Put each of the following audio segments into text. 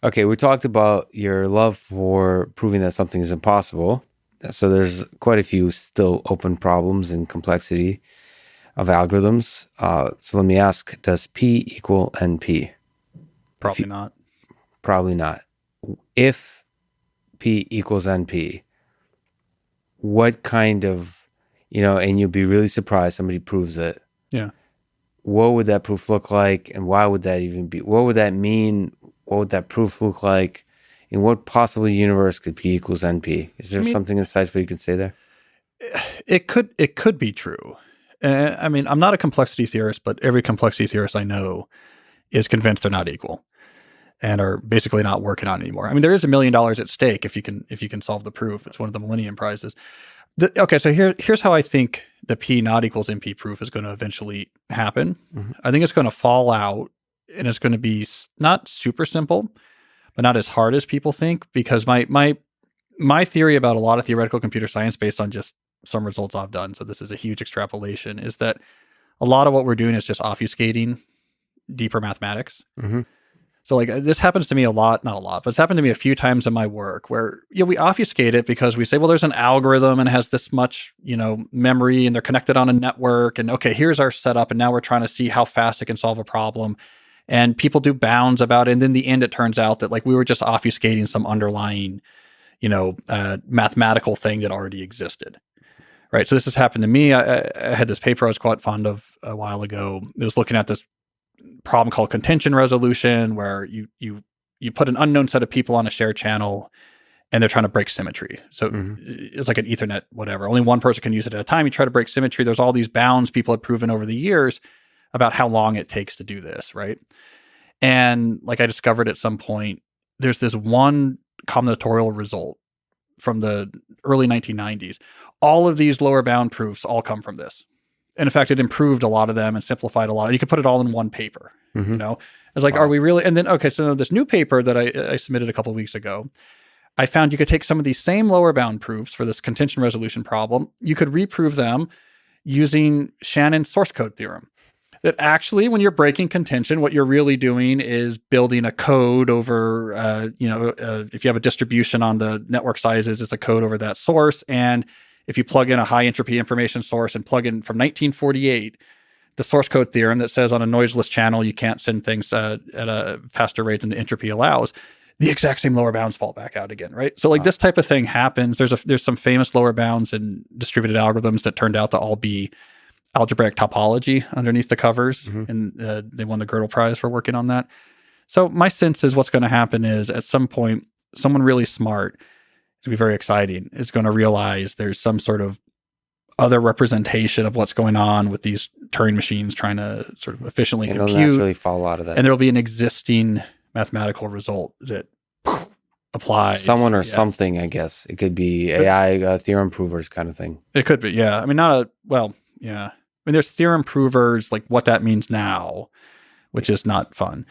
Okay, we talked about your love for proving that something is impossible. So there's quite a few still open problems and complexity of algorithms. So let me ask, does P equal NP? Probably not. Probably not. If P equals NP, what kind of, and you'll be really surprised somebody proves it. Yeah. What would that proof look like? And why would that even be? What would that mean? What would that proof look like? In what possible universe could P equals NP? Is there something insightful you can say there? It could be true. I mean, I'm not a complexity theorist, but every complexity theorist I know is convinced they're not equal and are basically not working on it anymore. I mean, there is $1 million at stake if you can solve the proof. It's one of the Millennium Prizes. Okay, so here's how I think the P not equals NP proof is going to eventually happen. Mm-hmm. I think it's going to fall out, and it's going to be not super simple, but not as hard as people think. Because my theory about a lot of theoretical computer science, based on just some results I've done, so this is a huge extrapolation, is that a lot of what we're doing is just obfuscating deeper mathematics. Mm-hmm. So like this happens to me a lot, not a lot, but it's happened to me a few times in my work where we obfuscate it because we say, well, there's an algorithm and has this much, memory, and they're connected on a network, and okay, here's our setup, and now we're trying to see how fast it can solve a problem. And people do bounds about it, and then in the end it turns out that like we were just obfuscating some underlying, mathematical thing that already existed. Right. So this has happened to me. I had this paper I was quite fond of a while ago. It was looking at this problem called contention resolution, where you put an unknown set of people on a shared channel and they're trying to break symmetry. So it's like an Ethernet, whatever. Only one person can use it at a time. You try to break symmetry. There's all these bounds people have proven over the years about how long it takes to do this, right? And like I discovered at some point, there's this one combinatorial result from the early 1990s. All of these lower bound proofs all come from this. And in fact, it improved a lot of them and simplified a lot. You could put it all in one paper, It's like, Are we really? And then, okay, so this new paper that I submitted a couple of weeks ago, I found you could take some of these same lower bound proofs for this contention resolution problem. You could reprove them using Shannon's source code theorem. That actually, when you're breaking contention, what you're really doing is building a code over, if you have a distribution on the network sizes, it's a code over that source. And if you plug in a high entropy information source and plug in from 1948, the source code theorem that says on a noiseless channel, you can't send things at a faster rate than the entropy allows, the exact same lower bounds fall back out again, right? So like this type of thing happens. There's some famous lower bounds in distributed algorithms that turned out to all be algebraic topology underneath the covers. And they won the Gödel Prize for working on that. So my sense is what's going to happen is at some point, someone really smart, to be very exciting, is going to realize there's some sort of other representation of what's going on with these Turing machines trying to sort of efficiently compute. It'll naturally fall out of that. And there'll be an existing mathematical result that applies. Someone or something, I guess. It could be AI theorem provers kind of thing. It could be, yeah. I mean, yeah. I mean, there's theorem provers, like what that means now, which is not fun.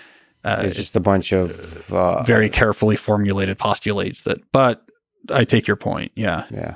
It's just a bunch of very carefully formulated postulates but I take your point. Yeah. Yeah.